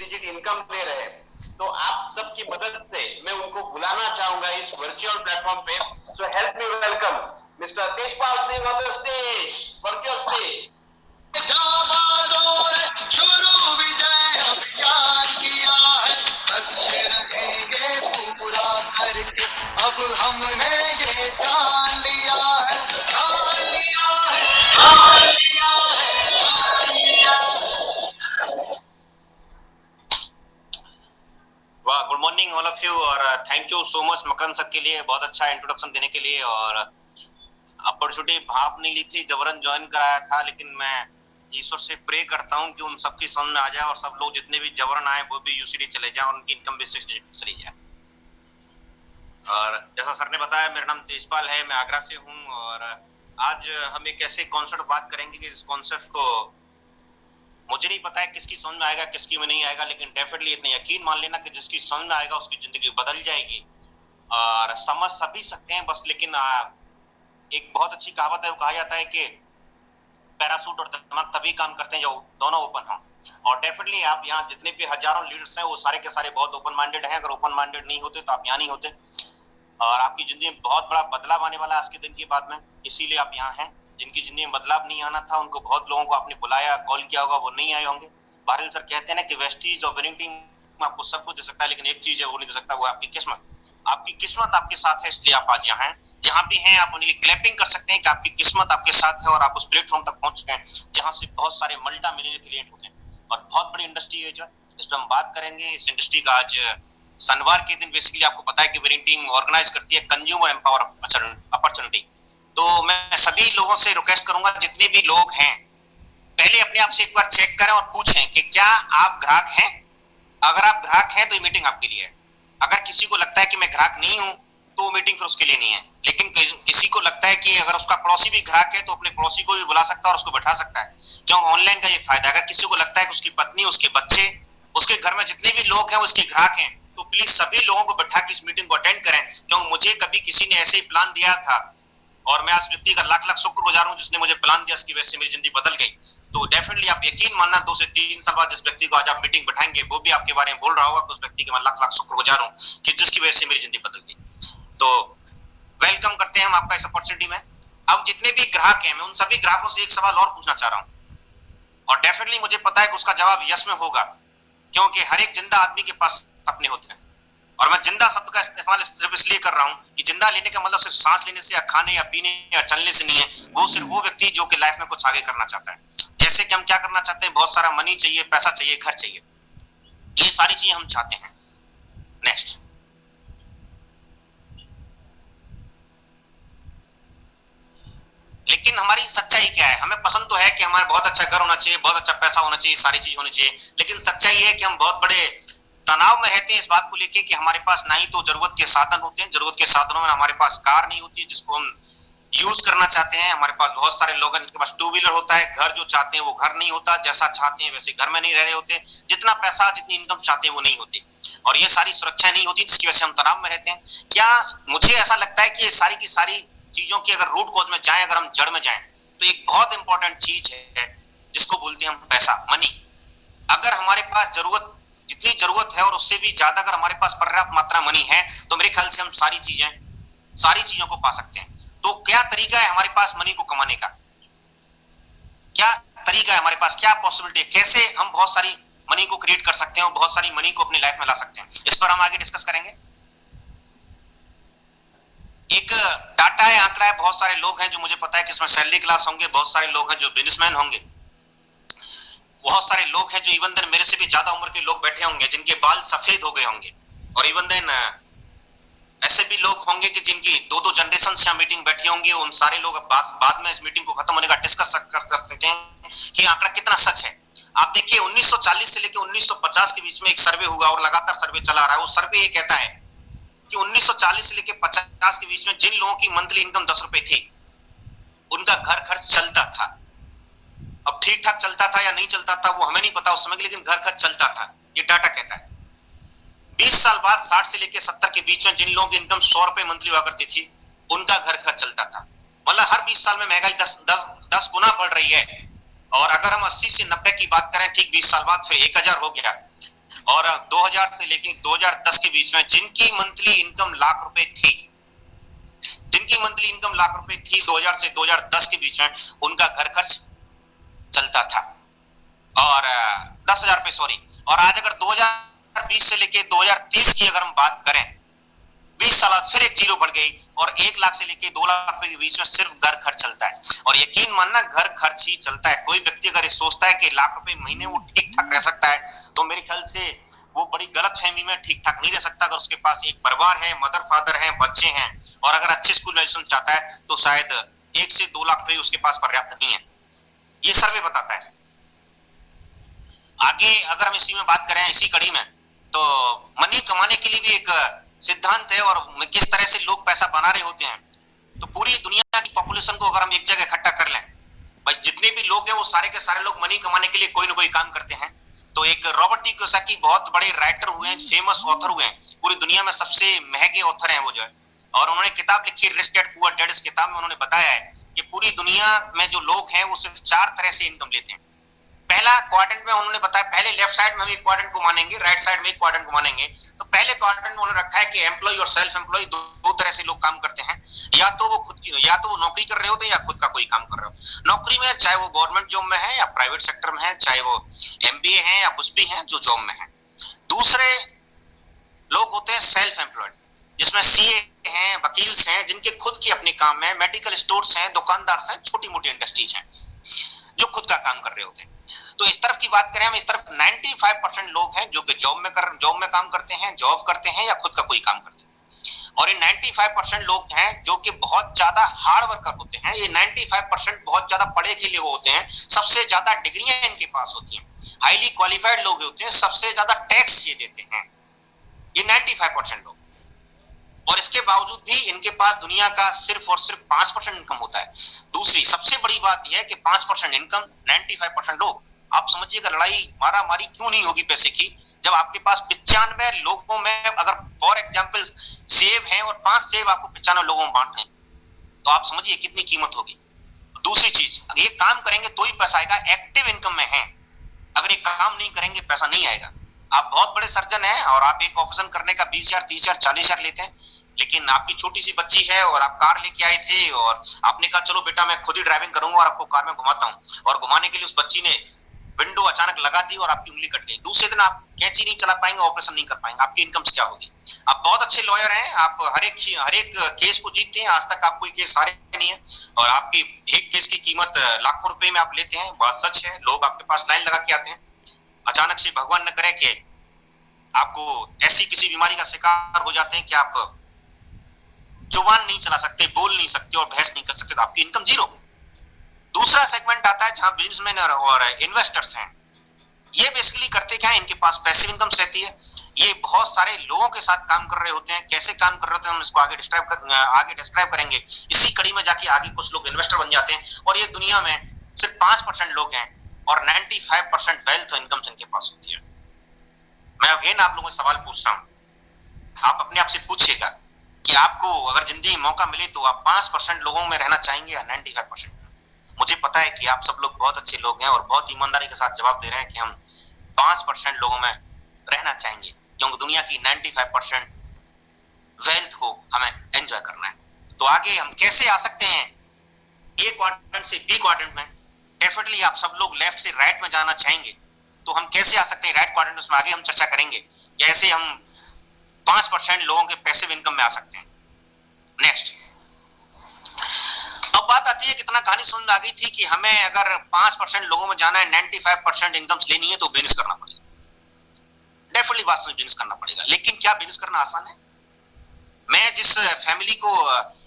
Digit income दे रहे हैं। तो आप सबकी मदद से मैं उनको बुलाना चाहूंगा इस वर्चुअल प्लेटफॉर्म पे। So help me welcome mister Tejpal Singh on the stage, virtual stage. शुरू विजय अभियान किया है, अच्छे रहेंगे पूरा करके, अब हमने ये जान लिया है, जान लिया है, जान लिया है, जान लिया है। वाह, good morning all of you और thank you so much Makarand sir के लिए बहुत अच्छा इंट्रोडक्शन देने के लिए। और अपॉर्चुनिटी भाप नहीं ली थी, जबरन ज्वाइन कराया था, लेकिन मैं ईश्वर से प्रे करता हूं कि उन सबकी समझ में आ जाए और सब लोग जितने भी जबरन आए वो भी यूसीडी चले जाए और उनकी इनकम भी 6 डिजिट चली जाए। और जैसा सर ने बताया, मेरा नाम तेजपाल है, मैं आगरा से हूं और आज हम एक ऐसे कॉन्सेप्ट बात करेंगे कि इस कॉन्सेप्ट को मुझे नहीं पता है किसकी समझ में आएगा किसकी में नहीं आएगा, लेकिन डेफिनेटली इतना यकीन मान लेना कि जिसकी समझ में आएगा उसकी जिंदगी बदल जाएगी। और समझ सभी सकते हैं बस, लेकिन एक बहुत अच्छी कहावत है, वो कहा जाता है कि पैराशूट और दिमाग तभी काम करते हैं जो दोनों ओपन हों। और डेफिनेटली आप यहाँ जितने भी हजारों लीडर्स हैं वो सारे के सारे बहुत ओपन माइंडेड हैं। अगर ओपन माइंडेड नहीं होते तो आप यहाँ नहीं होते और आपकी जिंदगी में बहुत बड़ा बदलाव आने वाला है आज के दिन के बाद में, इसीलिए आप यहाँ हैं। जिनकी जिंदगी में बदलाव नहीं आना था उनको बहुत लोगों को आपने बुलाया, कॉल किया होगा, वो नहीं आए होंगे। बारिल सर कहते हैं ना कि वेस्टीज और विनिंग टीम आपको सब कुछ दे सकता है, लेकिन एक चीज है वो नहीं दे सकता, वो आपकी किस्मत। आपकी किस्मत आपके साथ है, इसलिए आप आज यहाँ हैं। जहां भी हैं आप उनके लिए क्लैपिंग कर सकते हैं कि आपकी किस्मत आपके साथ है और आप उस प्लेटफॉर्म तक पहुंच चुके हैं जहां से बहुत सारे मल्टा मिलियनियर क्रिएट होते हैं और बहुत बड़ी इंडस्ट्री है जो इस पर हम बात करेंगे। इस इंडस्ट्री का आज शनिवार के दिन बेसिकली आपको पता है कि विनिंग टीम ऑर्गेनाइज करती है कंज्यूमर एम्पावर अपॉर्चुनिटी। तो मैं सभी लोगों से रिक्वेस्ट करूंगा, जितने भी लोग हैं पहले अपने आप से एक बार चेक करें और पूछें कि क्या आप ग्राहक हैं। अगर आप ग्राहक हैं तो ये मीटिंग आपके लिए है। अगर किसी को लगता है कि मैं ग्राहक नहीं हूं तो मीटिंग फिर उसके लिए नहीं है। लेकिन किसी को लगता है कि अगर उसका पड़ोसी भी ग्राहक है तो अपने पड़ोसी को भी बुला सकता है और उसको बैठा सकता है, क्यों ऑनलाइन का ये फायदा। अगर किसी को लगता है कि उसकी पत्नी, उसके बच्चे, उसके घर में जितने भी लोग हैं वो उसके ग्राहक हैं, तो प्लीज सभी लोगों को बैठा के इस मीटिंग को अटेंड करें। क्यों मुझे कभी किसी ने ऐसे ही प्लान दिया था और मैं आज व्यक्ति का लाख लाख शुक्रगुजार हूं जिसने मुझे प्लान दिया, इसकी वजह से मेरी जिंदगी बदल गई। तो डेफिनेटली आप यकीन मानना 2 से 3 साल बाद जिस व्यक्ति को आज आप मीटिंग बैठाएंगे वो भी आपके बारे में बोल रहा होगा कि उस व्यक्ति के मैं लाख लाख शुक्रगुजार हूं कि जिसकी वजह से मेरी जिंदगी बदल गई। तो वेलकम करते हैं हम आपका इस अपॉर्चुनिटी में। अब जितने भी ग्राहक हैं मैं उन सभी ग्राहकों से एक सवाल और पूछना चाह रहा हूं और डेफिनेटली मुझे पता है कि उसका जवाब यस में होगा, क्योंकि हर एक जिंदा आदमी के पास सपने होते हैं। और मैं जिंदा शब्द का इस्तेमाल सिर्फ इसलिए कर रहा हूं कि जिंदा लेने का मतलब सिर्फ सांस लेने से या खाने या पीने या चलने से नहीं है। वो सिर्फ वो व्यक्ति जो कि लाइफ में कुछ आगे करना चाहता है। जैसे कि हम क्या करना चाहते हैं, बहुत सारा मनी चाहिए, पैसा चाहिए, घर चाहिए, ये सारी चीजें हम चाहते हैं। नेक्स्ट, लेकिन हमारी सच्चाई क्या है? हमें पसंद तो है कि हमारा बहुत अच्छा घर होना चाहिए, बहुत अच्छा पैसा होना चाहिए, सारी चीज होनी चाहिए, लेकिन सच्चाई है कि हम बहुत बड़े तनाव में रहते हैं इस बात को लेके कि हमारे पास ना ही तो जरूरत के साधन होते हैं, जरूरत के साधनों में हमारे पास कार नहीं होती जिसको हम यूज करना चाहते हैं। हमारे पास बहुत सारे लोग हैं जिनके पास 2 व्हीलर होता है, घर जो चाहते हैं वो घर नहीं होता, जैसा चाहते हैं वैसे घर में नहीं रह रहे होते, जितना पैसा जितनी इनकम चाहते हैं वो नहीं होती, और ये सारी सुरक्षा नहीं होती जिसकी वजह से हम तनाव में रहते हैं। क्या मुझे ऐसा लगता है कि ये सारी की सारी चीजों की अगर रूट कॉज में जाएं, अगर हम जड़ में जाएं, तो एक बहुत इंपॉर्टेंट चीज है जिसको बोलते हैं हम पैसा, मनी। अगर हमारे पास जितनी जरूरत है और उससे भी ज्यादा अगर हमारे पास पर्याप्त मात्रा मनी है तो मेरे ख्याल से हम सारी चीजों को पा सकते हैं। तो क्या तरीका है हमारे पास मनी को कमाने का? क्या तरीका है हमारे पास? क्या पॉसिबिलिटी है? कैसे हम बहुत सारी मनी को क्रिएट कर सकते हैं और बहुत सारी मनी को अपनी लाइफ में ला सकते हैं? इस पर हम आगे डिस्कस करेंगे। एक डाटा है, आंकड़ा है, बहुत सारे लोग हैं जो मुझे पता है कि इसमें सैलरी क्लास होंगे, बहुत सारे लोग हैं जो बिजनेसमैन होंगे, बहुत सारे लोग हैं जो इवन देन मेरे से भी ज्यादा उम्र के लोग बैठे होंगे जिनके बाल सफेद हो गए होंगे, और इवन देन ऐसे भी लोग होंगे कि जिनकी 2-2 जनरेशन से मीटिंग बैठी होंगी। उन सारे लोग बाद में इस मीटिंग को खत्म होने का डिस्कस कर सकें कि आंकड़ा कितना सच है। आप देखिए 1940 से लेकर 1950 के बीच में एक सर्वे हुआ और लगातार सर्वे चला रहा है। वो सर्वे ये कहता है कि 1940 से लेकर 50 के बीच में जिन लोगों की मंथली इनकम 10 रुपए थी उनका घर खर्च चलता था। अब ठीक ठाक चलता था या नहीं चलता था वो हमें नहीं पता उस समय, लेकिन घर खर्च चलता था, ये डाटा कहता है। 20 साल बाद 60 से लेकर 70 के बीच में जिन लोगों की इनकम 100 रुपए मंथली हुआ करती थी उनका घर खर्च चलता था। मतलब हर 20 साल में महंगाई 10 गुना बढ़ रही है। और अगर हम 80 से 90 की बात करें, ठीक 20 साल बाद फिर 1000 हो गया। लेके 2010 के बीच में जिनकी मंथली इनकम लाख रुपए थी, जिनकी मंथली इनकम लाख रुपए थी 2000 से 2010 के बीच में, उनका घर खर्च चलता था और 10,000 रुपए, सॉरी। और आज अगर 2020 से लेके 2030 की अगर हम बात करें, 20 साल फिर एक जीरो बढ़ गई और 1 लाख से लेके 2 लाख रुपए के बीच में सिर्फ घर खर्च चलता है। और यकीन मानना, घर खर्च ही चलता है। कोई व्यक्ति अगर सोचता है कि लाख रुपए महीने वो ठीक ठाक रह सकता है, तो मेरे ख्याल से वो बड़ी गलत फहमी में ठीक ठाक नहीं रह सकता। अगर उसके पास एक परिवार है, मदर फादर है, बच्चे हैं, और अगर अच्छे स्कूल में एडमिशन चाहता है, तो शायद 1 से 2 लाख रुपए उसके पास पर्याप्त नहीं है। ये सर्वे बताता है। आगे अगर हम इसी में बात करें, इसी कड़ी में, तो मनी कमाने के लिए भी एक सिद्धांत है और किस तरह से लोग पैसा बना रहे होते हैं। तो पूरी दुनिया की पॉपुलेशन को अगर हम एक जगह इकट्ठा कर लें, भाई जितने भी लोग हैं वो सारे के सारे लोग मनी कमाने के लिए कोई ना कोई काम करते हैं। तो एक रॉबर्ट टी कियोसाकी बहुत बड़े राइटर हुए हैं, फेमस ऑथर हुए हैं, पूरी दुनिया में सबसे महंगे ऑथर हैं वो जो है, और उन्होंने किताब लिखी है रिच डैड पुअर डैड। इस किताब में उन्होंने बताया है कि पूरी दुनिया में जो लोग हैं वो सिर्फ 4 तरह से इनकम लेते हैं। पहला क्वाड्रेंट में उन्होंने बताया, पहले लेफ्ट साइड में भी एक क्वाड्रेंट को मानेंगे, राइट साइड में एक क्वाड्रेंट को मानेंगे। तो पहले क्वाड्रेंट में उन्होंने रखा है कि एम्प्लॉय और सेल्फ एम्प्लॉय दो तरह से लोग काम करते हैं। या तो वो नौकरी कर रहे होते हैं या खुद का कोई काम कर रहे हो। नौकरी में चाहे वो गवर्नमेंट जॉब में है या प्राइवेट सेक्टर में है, चाहे वो एमबीए है या कुछ भी है जो जॉब में है। दूसरे लोग होते हैं सेल्फ एम्प्लॉयड, जिसमें सीए हैं, वकील हैं, जिनके खुद के अपने काम है, मेडिकल स्टोर्स हैं, दुकानदार हैं, छोटी मोटी इंडस्ट्रीज हैं जो खुद का काम कर रहे होते हैं। तो इस तरफ की बात करें हम, इस तरफ 95% लोग हैं जो कि जॉब में काम करते हैं, जॉब करते हैं या खुद का कोई काम करते हैं। और ये 95% लोग हैं जो कि बहुत ज्यादा हार्ड वर्कर होते हैं। ये 95% बहुत ज्यादा पढ़े लिखे लोग होते हैं, सबसे ज्यादा डिग्रियां इनके पास होती हैं, हाईली क्वालिफाइड लोग होते हैं, सबसे ज्यादा टैक्स ये देते हैं, ये 95% लोग। और इसके बावजूद भी इनके पास दुनिया का सिर्फ और सिर्फ 5% इनकम होता है। दूसरी सबसे बड़ी बात यह है कि 5% इनकम, 95% लोग। आप समझिएगा लड़ाई मारा मारी क्यों नहीं होगी पैसे की, जब आपके पास 95 लोगों में अगर फॉर एग्जांपल सेब है और 5 सेब आपको 95 लोगों में बांटने, तो आप समझिए कितनी कीमत होगी। दूसरी चीज, ये काम करेंगे तो ही पैसा आएगा, एक्टिव इनकम में है। अगर ये काम नहीं करेंगे पैसा नहीं आएगा। आप बहुत बड़े सर्जन हैं और आप एक ऑपरेशन करने का 20,000, 30,000, 40,000 लेते हैं, लेकिन आपकी छोटी सी बच्ची है और आप कार लेके आए थे और आपने कहा चलो बेटा मैं खुद ही ड्राइविंग करूंगा और आपको कार में घुमाता हूं, और घुमाने के लिए उस बच्ची ने विंडो अचानक लगा दी और आपकी उंगली कट गई। दूसरे दिन आप कैंची नहीं चला पाएंगे, ऑपरेशन नहीं कर पाएंगे, आपकी इनकम क्या होगी? आप बहुत अच्छे लॉयर हैं, आप हर एक केस को जीतते हैं, आज तक आप कोई केस हारे नहीं है, और आपकी एक केस की कीमत लाखों रुपए में आप लेते हैं। बात सच है, लोग आपके पास लाइन लगा के आते हैं। अचानक से भगवान न करे कि आपको ऐसी किसी बीमारी का शिकार हो जाते हैं कि आप जुबान नहीं चला सकते, बोल नहीं सकते और बहस नहीं कर सकते, तो आपकी इनकम जीरो। दूसरा सेगमेंट आता है जहां बिजनेसमैन और इन्वेस्टर्स हैं। ये बेसिकली करते क्या है, इनके पास पैसिव इनकम रहती है, ये बहुत सारे लोगों के साथ काम कर रहे होते हैं। कैसे काम कर रहे होते हैं हम इसको आगे डिस्क्राइब करेंगे। इसी कड़ी में जाके आगे कुछ लोग इन्वेस्टर बन जाते हैं, और ये दुनिया में सिर्फ 5% लोग हैं और 95% वेल्थ इनकम इनके पास होती है। मैं अगेन आप लोगों से सवाल पूछ रहा हूं, आप अपने आप से पूछिएगा कि आपको अगर जिंदगी मौका मिले तो आप 5% लोगों में रहना चाहेंगे या 95%? मुझे पता है कि आप सब लोग बहुत अच्छे लोग हैं और बहुत ईमानदारी के साथ जवाब दे रहे हैं कि हम 5% लोगों में रहना चाहेंगे, क्योंकि दुनिया की 95% वेल्थ को हमें एंजॉय करना है। तो आगे हम कैसे आ सकते हैं ए क्वाड्रेंट से बी क्वाड्रेंट में? डेफिनेटली आप सब लोग लेफ्ट से राइट में जाना चाहेंगे, तो हम कैसे आ सकते हैं राइट क्वाड्रेंट? उसमें आगे हम चर्चा करेंगे कैसे हम 5% लोगों के पैसिव इनकम में आ सकते हैं। नेक्स्ट, अब बात आती है कितना कहानी समझ में आ गई थी कि हमें अगर 5% लोगों में जाना है, 95% इनकम लेनी है, तो बिजनेस करना पड़ेगा। डेफिनेटली बात समझ, बिजनेस करना पड़ेगा। लेकिन क्या बिजनेस करना आसान है? मैं जिस फैमिली को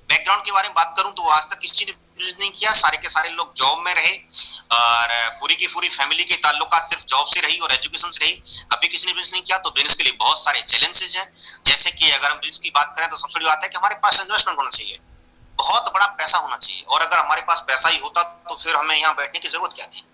बैकग्राउंड के बारे में बात करूं, तो आज तक किसी ने बिजनेस नहीं किया, सारे के सारे लोग जॉब में रहे और पूरी की पूरी फैमिली के ताल्लुकात सिर्फ जॉब से रही और एजुकेशन से रही। कभी किसी ने बिजनेस नहीं किया। तो बिजनेस के लिए बहुत सारे चैलेंजेस हैं। जैसे कि अगर हम बिजनेस की बात करें तो सबसे बड़ी बात है कि हमारे पास इन्वेस्टमेंट होना चाहिए, बहुत बड़ा पैसा होना चाहिए। और अगर हमारे पास पैसा ही होता तो फिर हमें यहाँ बैठने की जरूरत क्या थी?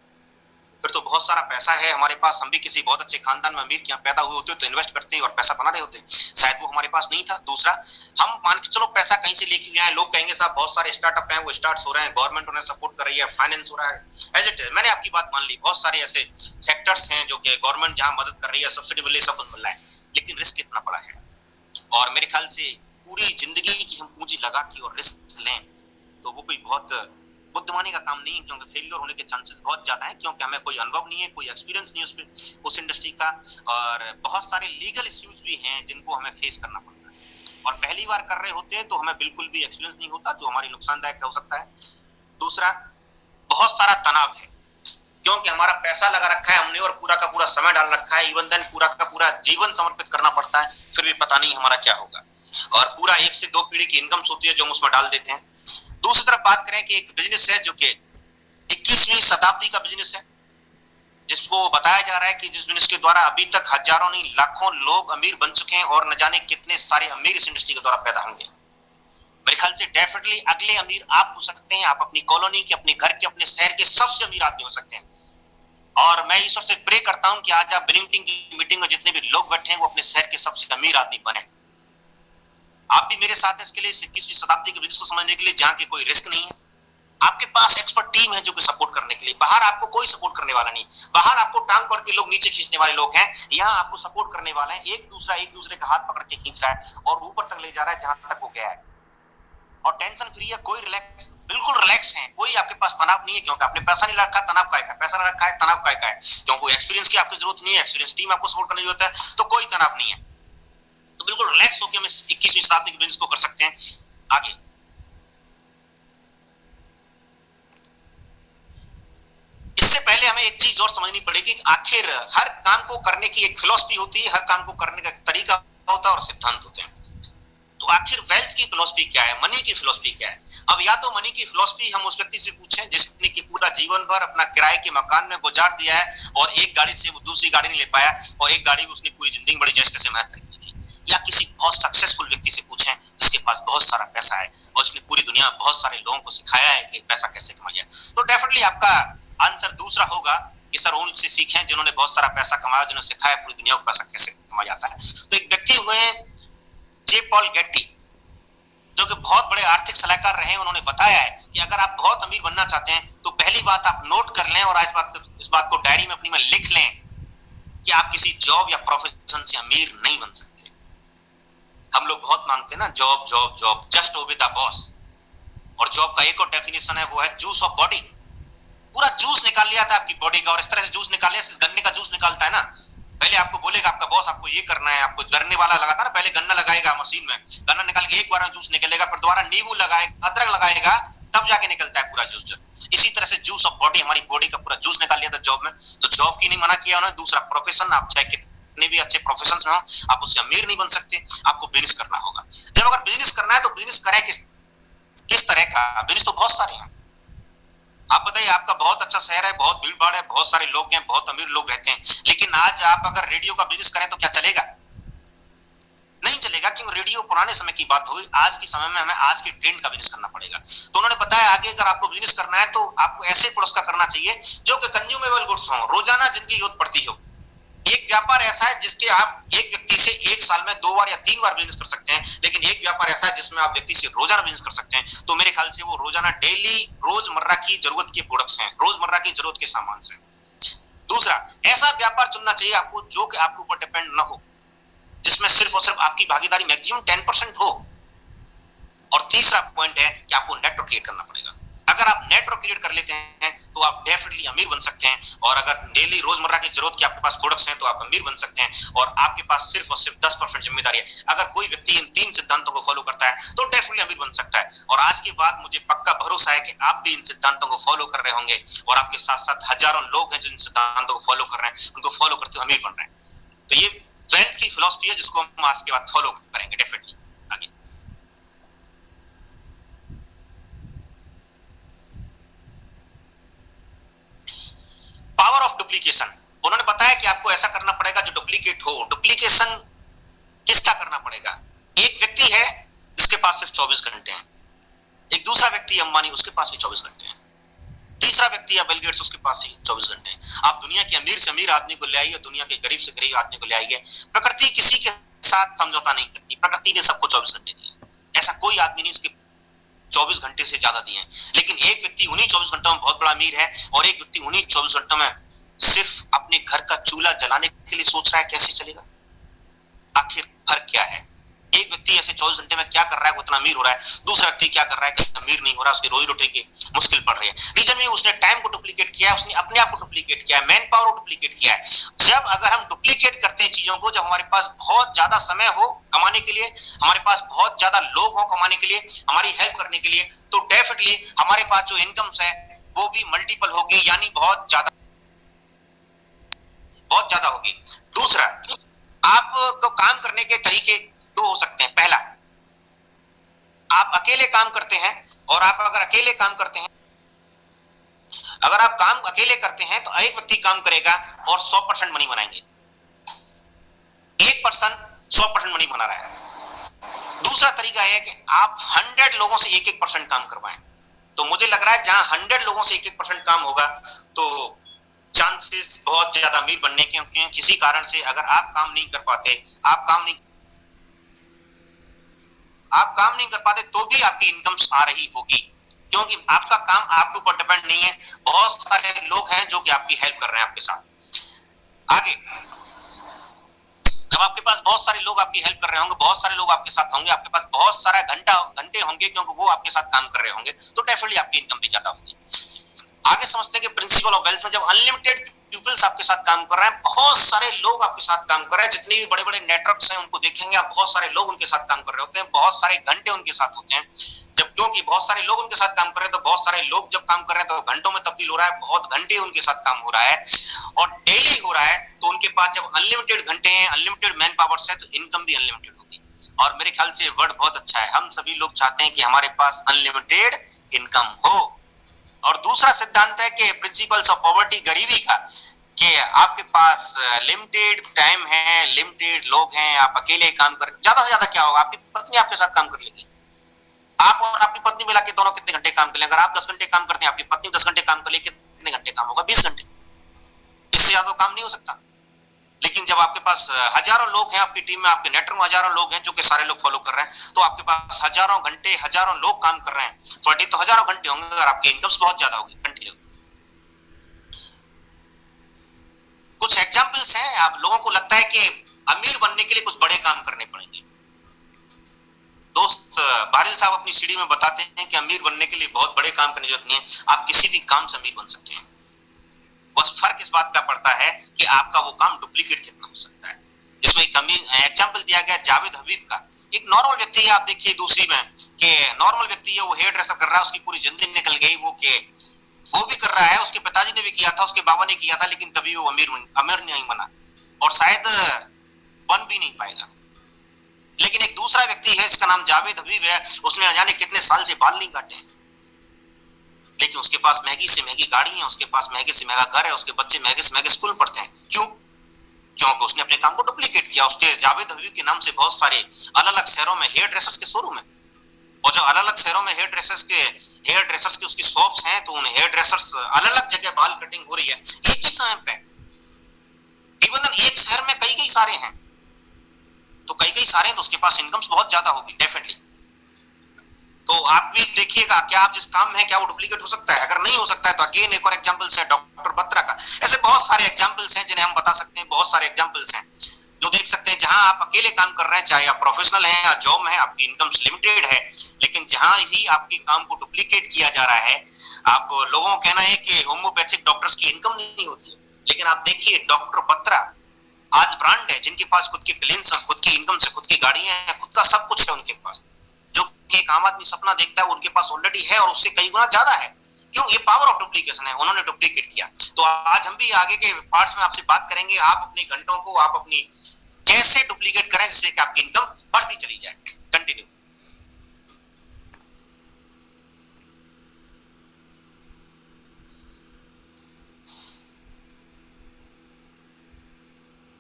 फिर तो बहुत सारा पैसा है हमारे पास, हम भी किसी बहुत अच्छे खानदान में अमीर के यहाँ पैदा हुए होते तो इन्वेस्ट करते और पैसा बना रहे होते। शायद वो हमारे पास नहीं था। दूसरा, हम मान के चलो पैसा कहीं से लेके आए, लोग कहेंगे साहब बहुत सारे स्टार्टअप हैं, वो स्टार्ट हो रहे हैं, गवर्नमेंट उन्हें सपोर्ट कर रही है, फाइनेंस हो रहा है, एज इट इज। मैंने आपकी बात मान ली, बहुत सारे ऐसे सेक्टर्स हैं जो कि गवर्नमेंट जहाँ मदद कर रही है, सब्सिडी मिल रही है, सब कुछ मिल रहा है। लेकिन रिस्क कितना बड़ा है। और मेरे ख्याल से पूरी जिंदगी की हम पूंजी लगा के और रिस्क लें तो वो कोई बहुत बुद्धिमानी का काम नहीं है, क्योंकि फेलियर होने के चांसेस बहुत ज्यादा है, क्योंकि हमें कोई अनुभव नहीं है, कोई एक्सपीरियंस नहीं है उस इंडस्ट्री का, और बहुत सारे लीगल इश्यूज भी हैं जिनको हमें फेस करना पड़ता है। और पहली बार कर रहे होते हैं तो हमें बिल्कुल भी एक्सपीरियंस नहीं होता, जो हमारी नुकसानदायक हो सकता है। दूसरा, बहुत सारा तनाव है, क्योंकि हमारा पैसा लगा रखा है हमने और पूरा का पूरा समय डाल रखा है, इवन देन पूरा का पूरा जीवन समर्पित करना पड़ता है, फिर भी पता नहीं हमारा क्या होगा, और पूरा 1 से 2 पीढ़ी की इनकम होती है जो हम उसमें डाल देते हैं। दूसरी तरफ बात करें कि एक बिजनेस है जो कि 21वीं शताब्दी का बिजनेस है, जिसको बताया जा रहा है कि जिस बिजनेस के द्वारा अभी तक हजारों नहीं लाखों लोग अमीर बन चुके हैं, और न जाने कितने सारे अमीर इस इंडस्ट्री के द्वारा पैदा होंगे। मेरे ख्याल से डेफिनेटली अगले अमीर आप हो सकते हैं, आप अपनी कॉलोनी के, अपने घर के, अपने शहर के सबसे अमीर आदमी हो सकते हैं। और मैं ईश्वर से प्रे करता हूं कि आज आप विनिंग टीम की मीटिंग में जितने भी लोग बैठे हैं वो अपने शहर के सबसे अमीर आदमी बने। आप भी मेरे साथ इसके लिए 21वीं शताब्दी के बिजनेस को समझने के लिए, जहां के कोई रिस्क नहीं है, आपके पास एक्सपर्ट टीम है जो कि सपोर्ट करने के लिए, बाहर आपको कोई सपोर्ट करने वाला नहीं, बाहर आपको टांग पकड़ के लोग नीचे खींचने वाले लोग हैं, यहाँ आपको सपोर्ट करने वाले हैं, एक दूसरे का हाथ पकड़ के खींच रहा है और ऊपर तक ले जा रहा है जहां तक वो गया है। और टेंशन फ्री है, कोई रिलैक्स, बिल्कुल रिलैक्स है, कोई आपके पास तनाव नहीं है, क्योंकि आपने पैसा नहीं रखा, तनाव काय का, पैसा रखा है, तनाव काय का है, क्योंकि एक्सपीरियंस की आपकी जरूरत नहीं है, एक्सपीरियंस टीम आपको सपोर्ट करने की जरूरत है, तो कोई तनाव नहीं है। तो बिल्कुल रिलैक्स होकर हम 21वीं शताब्दी के बिजनेस को कर सकते हैं आगे। इससे पहले हमें एक चीज और समझनी पड़ेगी कि आखिर हर काम को करने की एक फिलॉसफी होती है, हर काम को करने का तरीका होता है और सिद्धांत होते हैं। तो आखिर वेल्थ की फिलॉसफी क्या है, मनी की फिलॉसफी क्या है? अब या तो मनी की फिलॉसफी हम उस व्यक्ति से पूछें जिसने कि पूरा जीवन भर अपना किराए के मकान में गुजार दिया है और एक गाड़ी से वो दूसरी गाड़ी नहीं ले पाया, और एक गाड़ी में उसने पूरी जिंदगी बड़ी जैसे तैसे मेहनत की थी। या किसी बहुत सक्सेसफुल व्यक्ति से पूछें जिसके पास बहुत सारा पैसा है और उसने पूरी दुनिया में बहुत सारे लोगों को सिखाया है कि पैसा कैसे कमाया, तो डेफिनेटली आपका आंसर दूसरा होगा कि सर उनसे सीखें जिन्होंने बहुत सारा पैसा कमाया, जिन्होंने सिखाया पूरी दुनिया को पैसा कैसे कमाया जाता है। तो एक व्यक्ति हुए जे पॉल गेट्टी, जो कि बहुत बड़े आर्थिक सलाहकार रहे हैं, उन्होंने बताया है कि अगर आप बहुत अमीर बनना चाहते हैं तो पहली बात आप नोट कर लें और इस बात को डायरी में अपनी में लिख लें कि आप किसी जॉब या प्रोफेशन से अमीर नहीं बन सकते। हम लोग बहुत मांगते हैं ना job job job, just obey the boss, और जॉब का एक और डेफिनेशन है, वो है जूस ऑफ बॉडी। पूरा जूस निकाल लिया था आपकी बॉडी का, और इस तरह से जूस निकाल लिया, गन्ने का जूस निकालता है ना, पहले आपको बोलेगा आपका बॉस आपको ये करना है, आपको गन्ने वाला लगाता ना, पहले गन्ना लगाएगा मशीन में, गन्ना निकाल के एक बार में जूस निकलेगा, फिर दोबारा नींबू लगाएगा, अदरक लगाएगा, तब जाके निकलता है पूरा जूस। इसी तरह से जूस ऑफ बॉडी, हमारी बॉडी का पूरा जूस निकाल लिया था जॉब में। तो जॉब की नहीं मना किया उन्होंने। दूसरा, प्रोफेशन, आप चाहे कितने भी अच्छे प्रोफेशन में हो, आप उससे अमीर नहीं बन सकते, आपको बिजनेस करना होगा। जब अगर बिजनेस करना है तो बिजनेस करें किस तरह का? बिजनेस तो बहुत सारे हैं। आप बताइए, आपका बहुत अच्छा शहर है, बहुत भीड़ भाड़ है, बहुत सारे लोग हैं, बहुत अमीर लोग रहते हैं, लेकिन आज आप अगर रेडियो का बिजनेस करें तो क्या चलेगा? नहीं चलेगा, क्योंकि रेडियो पुराने समय की बात हुई। आज के समय में हमें आज के ट्रेंड का बिजनेस करना पड़ेगा। तो उन्होंने बताया आगे, अगर आपको बिजनेस करना है तो आपको ऐसे प्रोडक्ट्स का करना चाहिए जो कि कंज्यूमेबल गुड्स हो, रोजाना जिनकी यूज पड़ती हो। एक व्यापार ऐसा है जिसके आप एक व्यक्ति से एक साल में 2 बार या 3 बार बिजनेस कर सकते हैं, लेकिन एक व्यापार ऐसा है जिसमें आप व्यक्ति से रोजाना बिजनेस कर सकते हैं। तो मेरे ख्याल से वो रोजाना डेली रोजमर्रा की जरूरत के प्रोडक्ट्स हैं, रोजमर्रा की जरूरत के सामान से। दूसरा, ऐसा व्यापार चुनना चाहिए आपको जो कि आपके ऊपर डिपेंड ना हो, जिसमें सिर्फ और सिर्फ आपकी भागीदारी मैक्सिमम 10% हो। और तीसरा पॉइंट है कि आपको नेटवर्क क्रिएट करना पड़ेगा। अगर आप नेटवर्क क्रिएट कर लेते हैं तो आप डेफिनेटली अमीर बन सकते हैं, और अगर डेली रोजमर्रा की जरूरत के आपके पास प्रोडक्ट्स हैं तो आप अमीर बन सकते हैं, और आपके पास सिर्फ और सिर्फ 10% जिम्मेदारी है। अगर कोई व्यक्ति इन 3 सिद्धांतों को फॉलो करता है तो डेफिनेटली अमीर बन सकता है। और आज के बाद मुझे पक्का भरोसा है कि आप भी इन सिद्धांतों को फॉलो कर रहे होंगे, और आपके साथ साथ हजारों लोग हैं जो इन सिद्धांतों को फॉलो कर रहे हैं, उनको फॉलो करते हुए अमीर बन रहे हैं। तो ये वेल्थ की फिलॉसफी है जिसको हम आज के बाद फॉलो करेंगे डेफिनेटली आगे। पावर ऑफ डुप्लीकेशन, उन्होंने बताया कि आपको ऐसा करना पड़ेगा जो डुप्लीकेट हो। डुप्लीकेशन किसका करना पड़ेगा? एक व्यक्ति है जिसके पास सिर्फ 24 घंटे हैं, एक दूसरा व्यक्ति अंबानी, उसके पास भी 24 घंटे हैं, तीसरा व्यक्ति है बिल गेट्स, उसके पास ही 24 घंटे हैं। आप दुनिया के अमीर से अमीर आदमी को ले आइए, दुनिया के गरीब से गरीब आदमी को ले आइए, प्रकृति किसी के साथ समझौता नहीं करती। प्रकृति ने सबको 24 घंटे दिए, ऐसा कोई आदमी नहीं इसके 24 घंटे से ज्यादा दिए हैं। लेकिन एक व्यक्ति उन्हीं 24 घंटों में बहुत बड़ा अमीर है, और एक व्यक्ति उन्हीं 24 घंटों में सिर्फ अपने घर का चूल्हा जलाने के लिए सोच रहा है कैसे चलेगा। फर्क क्या है। एक व्यक्ति ऐसे 24 घंटे में क्या कर रहा है वो इतना अमीर हो रहा है, दूसरा व्यक्ति क्या कर रहा है कि अमीर नहीं हो रहा, उसकी रोजी रोटी की मुश्किल पड़ रही है। रीजन में उसने टाइम को डुप्लीकेट किया है, उसने अपने आप को डुप्लीकेट किया है, मैन पावर को डुप्लीकेट किया है। जब अगर हम डुप्लीकेट करते हैं चीजों को, जब हमारे पास बहुत ज्यादा समय हो कमाने के लिए, हमारे पास बहुत ज्यादा लोग हो कमाने के लिए, हमारी हेल्प करने के लिए, तो डेफिनेटली हमारे पास जो इनकम्स है वो भी मल्टीपल होगी, यानी बहुत ज्यादा होगी। दूसरा, आपको काम करने के तरीके दो हो सकते हैं। पहला, आप अकेले काम करते हैं, और आप अगर अकेले काम करते हैं, अगर आप काम अकेले करते हैं तो एक व्यक्ति काम करेगा और 100% मनी बनाएंगे, एक पर्सन 100% मनी बना रहा है। दूसरा तरीका है कि आप 100 लोगों से 1-1% काम करवाएं। तो मुझे लग रहा है जहां 100 लोगों से 1-1% काम होगा तो चांसेस बहुत ज्यादा अमीर बनने के, क्योंकि किसी कारण से अगर आप काम नहीं कर पाते, आप काम नहीं कर पाते तो भी आपकी इनकम्स आ रही होगी, क्योंकि आपका काम आपके ऊपर डिपेंड नहीं है। बहुत सारे लोग हैं जो कि आपकी हेल्प कर रहे हैं आपके साथ। आगे, जब आपके पास बहुत सारे लोग आपकी हेल्प कर रहे होंगे, बहुत सारे लोग आपके साथ होंगे, आपके पास बहुत सारा घंटे होंगे क्योंकि वो आपके साथ काम कर रहे होंगे, तो डेफिनेटली आपकी इनकम भी ज्यादा होगी। आगे समझते हैं कि प्रिंसिपल ऑफ वेल्थ में जब अनलिमिटेड पीपल्स आपके साथ काम कर रहे हैं, बहुत सारे लोग आपके साथ काम कर रहे हैं, जितने भी बड़े बड़े नेटवर्क्स हैं उनको देखेंगे आप, बहुत सारे लोग उनके साथ काम कर रहे होते हैं, बहुत सारे घंटे उनके साथ होते हैं। जब क्योंकि बहुत सारे लोग उनके साथ काम कर रहे हैं, तो बहुत सारे लोग जब काम कर रहे हैं तो घंटों में तब्दील हो रहा है, बहुत घंटे उनके साथ काम हो रहा है और डेली हो रहा है, तो उनके पास जब अनलिमिटेड घंटे हैं, अनलिमिटेड मैन पावर्स है, तो इनकम भी अनलिमिटेड होगी। और मेरे ख्याल से वर्ड बहुत अच्छा है, हम सभी लोग चाहते हैं कि हमारे पास अनलिमिटेड इनकम हो। और दूसरा सिद्धांत है कि प्रिंसिपल्स ऑफ पॉवर्टी, गरीबी का, कि आपके पास लिमिटेड टाइम है, लिमिटेड लोग हैं, आप अकेले काम कर, ज्यादा से ज्यादा क्या होगा, आपकी पत्नी आपके साथ काम कर लेगी। आप और आपकी पत्नी मिला के दोनों कितने घंटे काम कर लेंगे? अगर आप 10 घंटे काम करते हैं, आपकी पत्नी 10 घंटे काम कर लेगी, कितने घंटे काम होगा? 20 घंटे। इससे ज्यादा काम नहीं हो सकता। लेकिन जब आपके पास हजारों लोग हैं आपकी टीम में, आपके नेटवर्क में हजारों लोग हैं जो कि सारे लोग फॉलो कर रहे हैं, तो आपके पास हजारों घंटे, हजारों लोग काम कर रहे हैं, 40 तो हजारों घंटे होंगे, अगर आपकी इनकम्स बहुत ज्यादा होगी कंटिन्यू। कुछ एग्जांपल्स हैं, आप लोगों को लगता है कि अमीर बनने के लिए कुछ बड़े काम करने पड़ेंगे। दोस्त बारिल साहब अपनी सीढ़ी में बताते हैं कि अमीर बनने के लिए बहुत बड़े काम करने की जरूरत नहीं है, आप किसी भी काम से अमीर बन सकते हैं। बस फर्क इस बात का पड़ता है कि आपका वो काम डुप्लीकेट कितना हो सकता है। इसमें एक एग्जांपल दिया गया जावेद हबीब का। एक नॉर्मल व्यक्ति है, आप देखिए दूसरी में कि नॉर्मल व्यक्ति है, वो हेयर ड्रेसर कर रहा है, उसकी पूरी जिंदगी निकल गई, वो भी कर रहा है, उसके पिताजी ने भी किया था, उसके बाबा ने किया था, लेकिन कभी वो अमीर नहीं बना और शायद बन भी नहीं पाएगा। लेकिन एक दूसरा व्यक्ति है, इसका नाम जावेद हबीब है, उसने न जाने कितने साल से बाल नहीं काटे, लेकिन उसके पास महंगी से महंगी गाड़ी है, उसके पास महंगे से महंगा घर है, उसके बच्चे महंगे से महंगे स्कूल पढ़ते हैं। क्यों? क्योंकि उसने अपने काम को डुप्लीकेट किया। उसके जावेद हबीब के नाम से बहुत सारे अलग अलग शहरों में हेयर ड्रेसर्स के शोरूम है, और जो अलग अलग शहरों में हेयर ड्रेसर्स की उसकी शॉप्स हैं, तो उन हेयर ड्रेसर्स अलग अलग जगह बाल कटिंग हो रही है एक ही समय पे। इवन एक शहर में कई सारे हैं, तो कई सारे हैं, तो उसके पास इनकम्स बहुत ज्यादा होगी डेफिनेटली। तो आप भी देखिएगा, क्या आप जिस काम में है क्या वो डुप्लीकेट हो सकता है? अगर नहीं हो सकता है तो अगेन एक और एग्जांपल्स है डॉक्टर बत्रा का। ऐसे बहुत सारे एग्जांपल्स हैं जिन्हें हम बता सकते हैं, बहुत सारे एग्जांपल्स हैं जो देख सकते हैं, जहां आप अकेले काम कर रहे हैं, चाहे आप प्रोफेशनल हैं या जॉब में है, आपकी इनकम्स लिमिटेड है, लेकिन जहां ही आपके काम को डुप्लीकेट किया जा रहा है, आप लोगों का कहना है कि होम्योपैथिक डॉक्टर्स की इनकम नहीं होती है, लेकिन आप देखिए डॉक्टर बत्रा आज ब्रांड है, जिनके पास खुद की प्लेन्स हैं, खुद की इनकम से, खुद की गाड़ियां हैं, खुद का सब कुछ है उनके पास। जो एक आम आदमी सपना देखता है वो उनके पास ऑलरेडी है, और उससे कई गुना ज्यादा है। क्यों? ये पावर ऑफ डुप्लीकेशन है, उन्होंने डुप्लीकेट किया। तो आज हम भी आगे के पार्ट्स में आपसे बात करेंगे, आप अपने घंटों को आप अपनी कैसे डुप्लीकेट करें जिससे कि आपकी इनकम बढ़ती चली जाए। कंटिन्यू।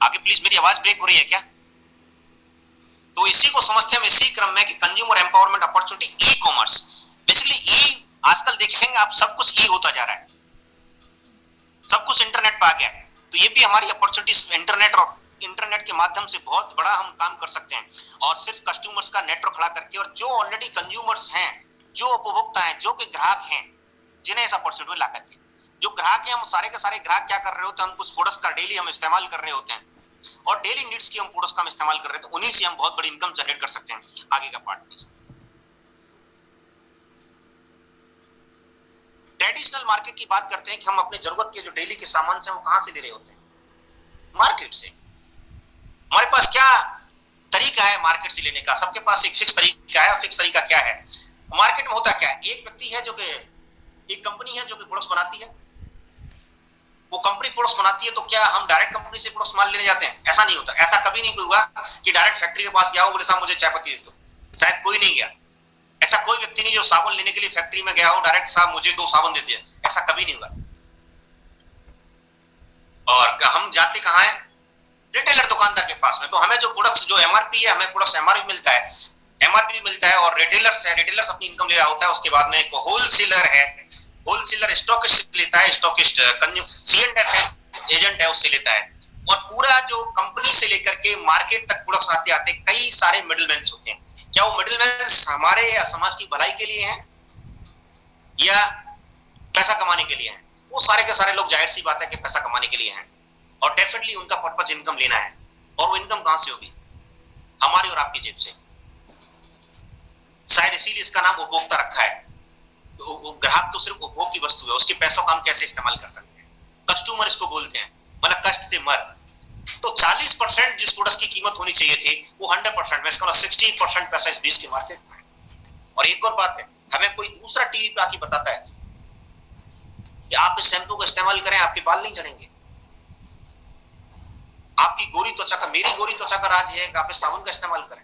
आगे प्लीज, मेरी आवाज ब्रेक हो रही है क्या? तो इसी को समझते हैं हम इसी क्रम में कि consumer empowerment opportunity, e commerce. Basically e आजकल देखेंगे आप, सब कुछ ई होता जा रहा है, सब कुछ इंटरनेट पे आ गया है। तो ये भी हमारी अपॉर्चुनिटी, इंटरनेट के माध्यम से बहुत बड़ा हम काम कर सकते हैं, और सिर्फ कस्टमर्स का नेटवर्क खड़ा करके, और जो ऑलरेडी कंज्यूमर्स हैं, जो उपभोक्ता हैं, जो कि ग्राहक हैं, जिन्हें इस अपॉर्चुनिटी में ला करके, जो ग्राहक हैं, हम सारे के सारे ग्राहक क्या कर रहे होते हैं, हम कुछ प्रोडक्ट्स का डेली हम इस्तेमाल कर रहे होते हैं, और डेली नीड्स की हम प्रोडक्ट्स का हम इस्तेमाल कर रहे हैं, तो उन्हीं से हम बहुत बड़ी इनकम जनरेट कर सकते हैं आगे का पार्ट में। ट्रेडिशनल मार्केट की बात करते हैं कि हम अपने जरूरत के जो डेली के सामान से वो कहां से ले रहे होते हैं? मार्केट से। हमारे पास क्या तरीका है मार्केट से लेने का? सबके पास एक फिक्स तरीका है। फिक्स तरीका क्या है? मार्केट में होता क्या है, एक व्यक्ति है जो कि एक कंपनी है जो कि प्रोडक्ट्स बनाती है, वो कंपनी प्रोडक्ट्स बनाती है, तो क्या हम डायरेक्ट कंपनी से प्रोडक्ट्स माल लेने जाते हैं? ऐसा नहीं होता। ऐसा कभी नहीं हुआ कि डायरेक्ट फैक्ट्री के पास गया हो, बोले साहब मुझे चाय पत्ती दे दो। शायद कोई नहीं गया। ऐसा कोई व्यक्ति नहीं जो साबुन लेने के लिए फैक्ट्री में गया हो, डायरेक्ट साहब मुझे 2 साबुन दे दिए, ऐसा कभी नहीं हुआ। और हम जाते कहां है? रिटेलर दुकानदार के पास में। तो हमें जो प्रोडक्ट्स जो एमआरपी है, हमें प्रोडक्ट्स एमआरपी मिलता है, एमआरपी मिलता है, और रिटेलर्स है, रिटेलर्स अपनी इनकम ले रहा होता है। उसके बाद में एक होलसेलर है, होलसेलर स्टॉकिस्ट लेता है, स्टॉकिस्ट सीएंडएफ है, एजेंट है, उससे लेता है। और पूरा जो कंपनी से लेकर के मार्केट तक प्रोडक्ट्स आते आते कई सारे मिडलमैन होते हैं। क्या वो मिडलमैन हमारे या समाज की भलाई के लिए हैं या पैसा कमाने के लिए हैं? वो सारे के सारे लोग जाहिर सी बात है कि पैसा कमाने के लिए हैं, और डेफिनेटली उनका पर्पस इनकम लेना है। और वो इनकम कहां से होगी? हमारी और आपकी जेब से। शायद इसीलिए इसका नाम उपभोक्ता रखा है। तो ग्राहक तो सिर्फ उपभोग की वस्तु है, उसके पैसों का हम कैसे इस्तेमाल कर सकते हैं। कस्टमर इसको बोलते हैं, मतलब कष्ट से मर। तो 40% जिस प्रोडक्ट की कीमत होनी चाहिए थी वो 100% में, इसका मतलब 60% पैसा इस बीच के मार्केट में। और एक और बात है, हमें कोई दूसरा टीवी पे आके बताता है कि आप इस शैम्पू का इस्तेमाल करें, आपके बाल नहीं झड़ेंगे। आपकी गोरी त्वचा का, मेरी गोरी त्वचा का राज है कि आप इस साबुन का इस्तेमाल करें।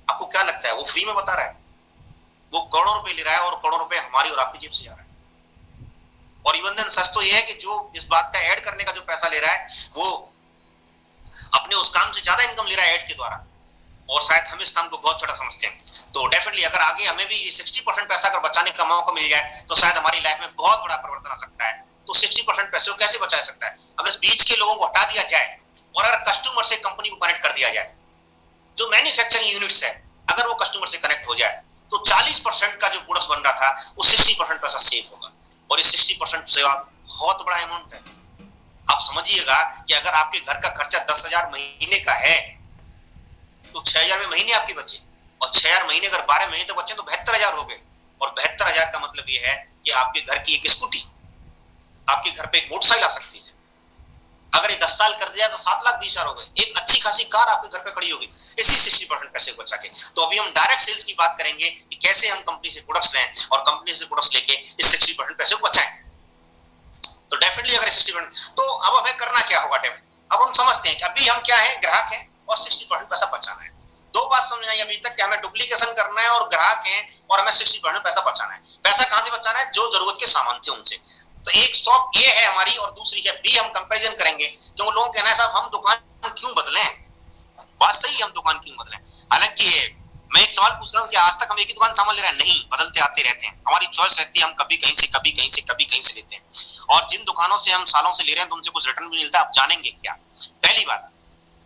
आपको क्या लगता है वो फ्री में बता रहा है? वो करोड़ों रुपए ले रहा है, और करोड़ों रुपए हमारी और आपकी जेब से जा रहा है। और इवन देन सच तो ये है कि जो इस बात का ऐड करने का जो पैसा ले रहा है, वो अपने उस काम से ज्यादा इनकम ले रहा है ऐड के द्वारा, और शायद हम इस काम को बहुत छोटा समझते हैं। तो डेफिनेटली अगर आगे हमें भी 60% पैसा अगर बचाने का मौका मिल जाए तो शायद हमारी लाइफ में बहुत बड़ा परिवर्तन आ सकता है। तो 60% पैसे को कैसे बचा सकता है? अगर इस बीच के लोगों को हटा दिया जाए और अगर कस्टमर से कंपनी को कनेक्ट कर दिया जाए, जो मैन्युफैक्चरिंग यूनिट्स है अगर वो कस्टमर से कनेक्ट हो जाए, तो 40% का जो प्रोडक्ट बन रहा था वो 60% पैसा सेव होगा। और ये 60% सेवा बहुत बड़ा अमाउंट है। आप समझिएगा कि अगर आपके घर का खर्चा 10,000 महीने का है तो 6,000 महीने आपके बचे, और 6,000 महीने अगर 12 महीने तक बचे तो 72,000 हो गए। और 72,000 का मतलब ये है कि आपके घर की एक स्कूटी, आपके घर पे एक मोटरसाइकिल आ सकती है। अगर ये 10 साल कर दिया तो 7,20,000 हो गए। एक अच्छी खासी कार आपके घर पे खड़ी होगी इसी 60% पैसे को बचा के। तो अभी हम डायरेक्ट सेल्स की बात करेंगे कि कैसे हम कंपनी से प्रोडक्ट्स लें और कंपनी से प्रोडक्ट्स लेके इस 60% पैसे को बचाएं। तो डेफिनेटली अगर 60%, तो अब हमें करना क्या होगा? अब हम समझते हैं कि अभी हम क्या है, ग्राहक हैं और 60% पैसा बचाना है। दो बात समझ आई अभी तक कि हमें डुप्लीकेशन करना है और ग्राहक हैं और हमें 60% पैसा बचाना है। पैसा कहां से बचाना है? जो जरूरत के सामान थे उनसे। तो एक शॉप ए है हमारी और दूसरी है बी। हम कंपैरिजन करेंगे, क्योंकि लोगों कहना है साहब हम दुकान क्यों बदलें? बात सही है, हम दुकान क्यों बदलें। हालांकि मैं एक सवाल पूछ रहा हूं कि आज तक हम एक ही दुकान सामान ले रहे हैं? नहीं, बदलते आते रहते हैं। हमारी चॉइस रहती है, हम कभी कहीं से कभी कहीं से कभी कहीं से लेते हैं। और जिन दुकानों से हम सालों से ले रहे हैं तो उनसे कुछ रिटर्न भी मिलता है। आप जानेंगे क्या? पहली बात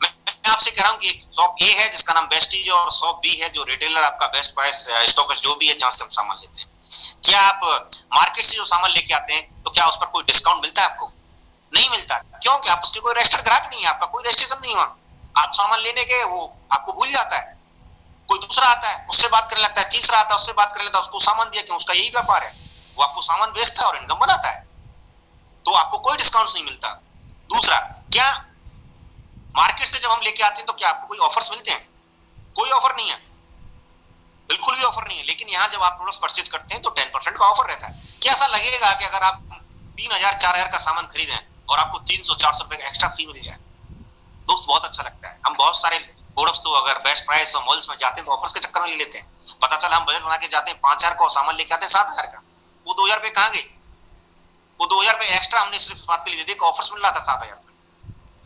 मैं आपसे कह रहा हूं कि एक शॉप ए है जिसका नाम बेस्टीज और शॉप बी है जो रिटेलर आपका बेस्ट प्राइस स्टॉकर्स जो भी है जहां से हम सामान लेते हैं। क्या आप मार्केट से जो सामान लेके आते हैं तो क्या उस पर कोई डिस्काउंट मिलता है आपको? नहीं मिलता। क्यों? कि आप उसके कोई रजिस्टर्ड ग्राहक नहीं है, आपका कोई रजिस्ट्रेशन नहीं हुआ। आप सामान लेने के वो आपको भूल जाता है, कोई दूसरा आता है उससे बात करने लगता है, तीसरा आता है उससे बात कर लेता है, उसको सामान दिया, क्यों? उसका यही व्यापार है, वो आपको सामान बेचता है और इनकम बनाता है। तो आपको कोई डिस्काउंट नहीं मिलता। दूसरा, क्या मार्केट से जब हम लेके आते हैं तो क्या आपको कोई ऑफर्स मिलते हैं? कोई ऑफर नहीं है, बिल्कुल भी ऑफर नहीं है। लेकिन यहाँ जब आप प्रोडक्ट्स परचेज करते हैं तो 10% का ऑफर रहता है। क्या ऐसा लगेगा कि अगर आप 3,000 4,000 का सामान खरीदें और आपको 300-400 रुपए का एक्स्ट्रा फ्री मिल जाए? दोस्त बहुत अच्छा लगता है। हम बहुत सारे प्रोडक्ट्स तो अगर बेस्ट प्राइस और मॉल्स में जाते हैं तो ऑफर्स के चक्कर में ले लेते हैं। पता चला हम बजट बना के जाते हैं 5,000 का और सामान लेके आते हैं 7,000 का। वो 2,000 रुपए कहाँ गए? वो 2,000 रुपए एक्स्ट्रा हमने सिर्फ बात के लिए दे दिए, ऑफर्स मिल रहा था 7,000 रुपए।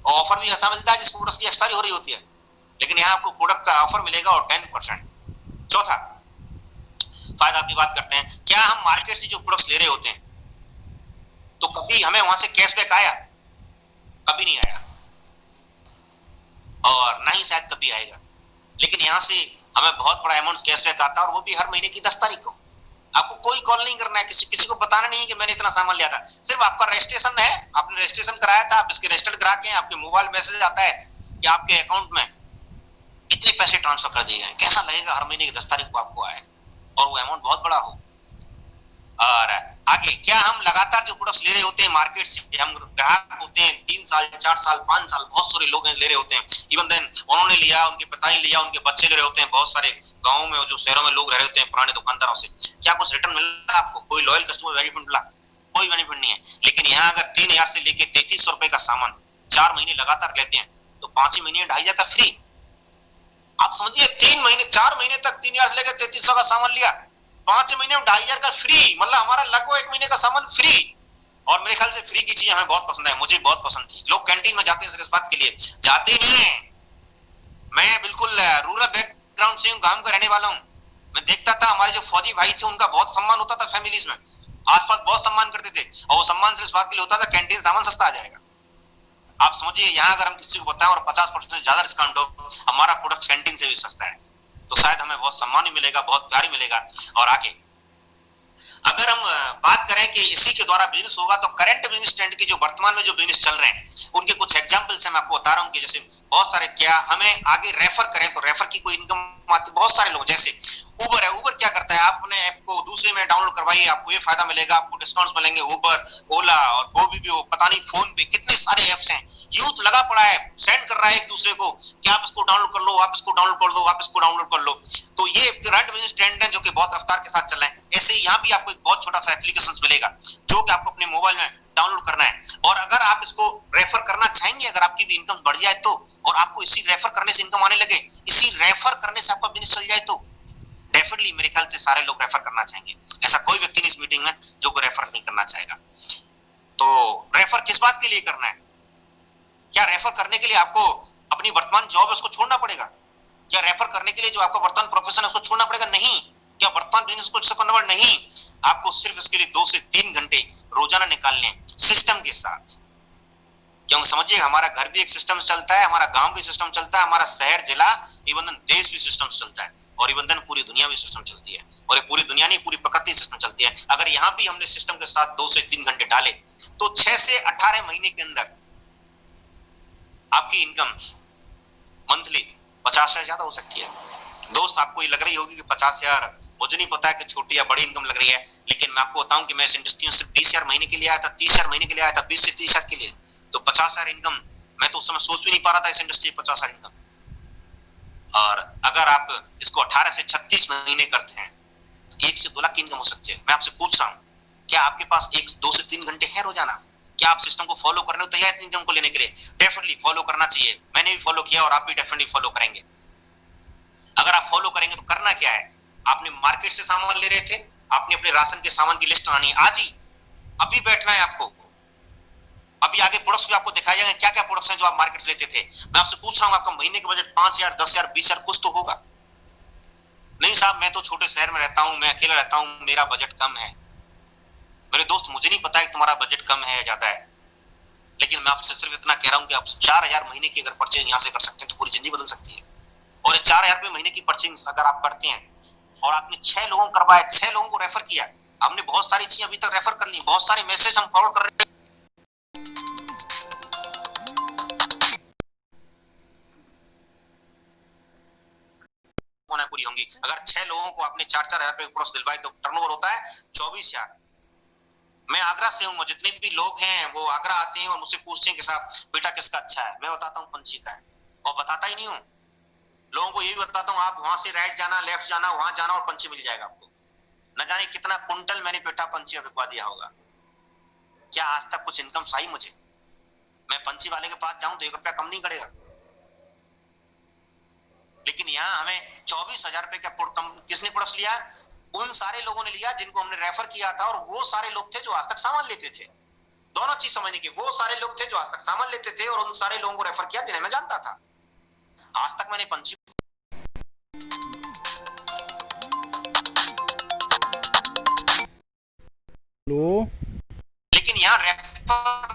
और ऑफर भी ऐसा मिलता है जिस प्रोडक्ट की एक्सपायरी हो रही होती है, लेकिन यहाँ आपको प्रोडक्ट का ऑफर मिलेगा और 10%। चौथा फायदा की बात करते हैं, क्या हम मार्केट से जो प्रोडक्ट्स ले रहे होते हैं तो कभी हमें वहां से कैशबैक आया? कभी नहीं आया, और ना ही शायद कभी आएगा। लेकिन यहाँ से हमें बहुत बड़ा अमाउंट कैशबैक आता है और वो भी हर महीने की 10 तारीख को। आपको कोई कॉल नहीं करना है, किसी को बताना नहीं है कि मैंने इतना सामान लिया था। सिर्फ आपका रजिस्ट्रेशन है, आपने रजिस्ट्रेशन कराया था, आप इसके रजिस्टर्ड ग्राहक हैं, आपके मोबाइल मैसेज आता है कि आपके अकाउंट में इतने पैसे ट्रांसफर कर दिए गए। कैसा लगेगा हर महीने की 10 तारीख को आपको आए और वो अमाउंट बहुत बड़ा हो। और आगे क्या हम लगातार जो प्रोडक्ट्स ले रहे होते हैं मार्केट से, हम ग्राहक होते हैं 3 साल 4 साल 5 साल, बहुत सारे लोग ले रहे होते हैं। इवन देन उन्होंने लिया, उनके पिता ने लिया, उनके बच्चे ले रहे होते हैं। बहुत सारे गाँव में जो शहरों में लोग रह रहे होते हैं पुराने दुकानदारों से, क्या कुछ रिटर्न मिला आपको? कोई लॉयल कस्टमर बेनिफिट मिला? कोई बेनिफिट नहीं है। लेकिन यहाँ अगर 3000 से लेके 3300 रुपए का सामान 4 महीने लगातार लेते हैं तो 5 महीने 2500 का फ्री। आप समझिए 3 महीने 4 महीने तक 3000 से लेकर 3300 का सामान लिया, 5 महीने में 2500 का फ्री, मतलब हमारा लगभग 1 महीने का सामान फ्री। और मेरे ख्याल से फ्री की चीज हमें बहुत पसंद है, मुझे बहुत पसंद थी। लोग कैंटीन में जाते हैं सिर्फ इस बात के लिए, जाते ही नहीं है। मैं बिल्कुल रूरल बैकग्राउंड से हूँ, गांव का रहने वाला हूँ। मैं देखता था हमारे जो फौजी भाई थे उनका बहुत सम्मान होता था, फैमिलीज में आसपास बहुत सम्मान करते थे, और वो सम्मान सिर्फ इस बात के लिए होता था कैंटीन सामान सस्ता आ जाएगा। आप समझिए यहाँ अगर हम किसी को बताएं और 50% से ज्यादा डिस्काउंट हो, हमारा प्रोडक्ट कैंटीन से भी सस्ता है, तो शायद हमें बहुत सम्मान भी मिलेगा, बहुत प्यार मिलेगा। और आगे अगर हम बात करें कि इसी के द्वारा बिजनेस होगा, तो करंट बिजनेस ट्रेंड की जो वर्तमान में जो बिजनेस चल रहे हैं उनके कुछ एग्जांपल्स मैं आपको बता रहा हूं कि जैसे बहुत सारे, क्या हमें आगे रेफर करें तो रेफर की कोई इनकम आती। बहुत सारे लोग, जैसे उबर है, उबर क्या करता है, आप अपने ऐप को दूसरे में डाउनलोड करवाइए, आपको ये फायदा मिलेगा, आपको डिस्काउंट्स मिलेंगे। उबर, ओला और गोबीबो, पता नहीं फोन पे, कितने सारे ऐप्स हैं। यूथ लगा पड़ा है, सेंड कर रहा है एक दूसरे को कि आप इसको डाउनलोड कर लो, आप इसको डाउनलोड कर लो, आप इसको डाउनलोड कर लो। तो ये करंट बिजनेस ट्रेंड है जो कि बहुत रफ्तार के साथ चल रहे हैं। ऐसे ही यहाँ भी आपको एक बहुत छोटा सा एप्लीकेशन मिलेगा जो कि आपको अपने मोबाइल में डाउनलोड करना है, और अगर आप इसको रेफर करना चाहेंगे, अगर आपकी भी इनकम बढ़ जाए तो, और आपको इसी रेफर करने से इनकम आने लगे, इसी रेफर करने से आपका बिजनेस चल जाए, तो डेफिनेटली मेरे ख्याल से सारे लोग रेफर करना चाहेंगे। ऐसा कोई व्यक्ति नहीं इस मीटिंग में जो को रेफर नहीं करना चाहेगा। तो रेफर किस बात के लिए करना है? क्या रेफर करने के लिए आपको अपनी वर्तमान जॉब है उसको छोड़ना पड़ेगा? क्या रेफर करने के लिए जो आपका वर्तमान प्रोफेशन है उसको छोड़ना पड़ेगा? नहीं। क्या वर्तमान बिजनेस को करना पड़ेगा? नहीं। आपको सिर्फ इसके लिए 2 से 3 घंटे रोजाना निकालने सिस्टम के साथ। क्योंकि समझिए हमारा घर भी एक सिस्टम से चलता है, हमारा गांव भी सिस्टम चलता है, हमारा शहर जिला इवन देश भी सिस्टम से चलता है, और इवन पूरी दुनिया भी सिस्टम चलती है, और ये पूरी दुनिया नहीं पूरी प्रकृति सिस्टम चलती है। अगर यहाँ भी हमने सिस्टम के साथ 2 से 3 घंटे डाले तो 6 से 18 महीने के अंदर आपकी इनकम मंथली 50,000 से ज्यादा हो सकती है। दोस्त आपको ये लग रही होगी कि 50,000, मुझे नहीं पता है कि छोटी या बड़ी इनकम लग रही है, लेकिन मैं आपको बताऊं कि मैं इस इंडस्ट्री में सिर्फ 20,000 महीने के लिए आया था, 30,000 महीने के लिए आया था, 20 से 30,000 के लिए। तो 50,000 इनकम, मैं तो उस समय सोच भी नहीं पा रहा था इस इंडस्ट्री में 50,000 इनकम। और अगर आप इसको 18 से 36 महीने करते हैं, 1 से 2 लाख की इनकम हो सकती है। मैं आपसे पूछ रहा हूँ, क्या आपके पास 2 से 3 घंटे है रोजाना? क्या आप सिस्टम को फॉलो करने को तैयार इनकम को लेने के लिए? डेफिनेटली फॉलो करना चाहिए। मैंने भी फॉलो किया और आप भी डेफिनेटली फॉलो करेंगे। अगर आप फॉलो करेंगे तो करना क्या है, आपने मार्केट से सामान ले रहे थे, आपने अपने राशन के सामान की लिस्ट बनानी है आज ही, अभी बैठना है आपको। अभी आगे प्रोडक्ट्स भी आपको दिखाए जाएंगे क्या क्या प्रोडक्ट्स हैं जो आप मार्केट से लेते थे। मैं आपसे पूछ रहा हूं, आपका महीने का बजट 5,000, 10,000, 20,000 कुछ तो होगा। नहीं साहब, मैं तो छोटे शहर में रहता हूं, मैं अकेला रहता हूं, मेरा बजट कम है। मेरे दोस्त, मुझे नहीं पता है कि तुम्हारा बजट कम है या ज्यादा है, लेकिन मैं आपसे सिर्फ इतना कह रहा हूं कि आप 4,000 महीने की अगर परचेज यहां से कर सकते हैं तो पूरी जिंदगी बदल सकती है। और 4,000 रुपए महीने की परचेज अगर आप करते हैं और आपने 6 लोगों को करवाया, 6 लोगों को रेफर किया, हमने बहुत सारी चीजें अभी तक रेफर कर ली, बहुत सारे मैसेज हम फॉरवर्ड कर रहे हैं, पूरी होंगी। अगर 6 लोगों को आपने 4-4 हजार रुपए प्रोडक्ट दिलवाए तो टर्नओवर होता है 24,000। मैं आगरा से हूँ, जितने भी लोग हैं वो आगरा आते हैं और मुझसे पूछते हैं कि साहब बेटा किसका अच्छा है, मैं बताता हूँ पंछी का है, और बताता ही नहीं हूँ लोगों को, ये भी बताता हूँ आप वहां से राइट जाना, लेफ्ट जाना, वहां जाना और पंछी मिल जाएगा आपको। न जाने कितना कुंटल मैंने पेटा पंछी बिकवा दिया होगा। क्या आज तक कुछ इनकम आई मुझे? मैं पंछी वाले के पास जाऊं तो 1 रुपया कम नहीं करेगा, लेकिन यहाँ हमें 24,000 रुपए का किसने प्रोडक्ट लिया? उन सारे लोगों ने लिया जिनको हमने रेफर किया था, और वो सारे लोग थे जो आज तक सामान लेते थे। दोनों चीज समझने की, वो सारे लोग थे जो आज तक सामान लेते थे और उन सारे लोगों को रेफर किया जिन्हें मैं जानता था। आज तक मैंने पंछी लेकिन यहाँ रेफर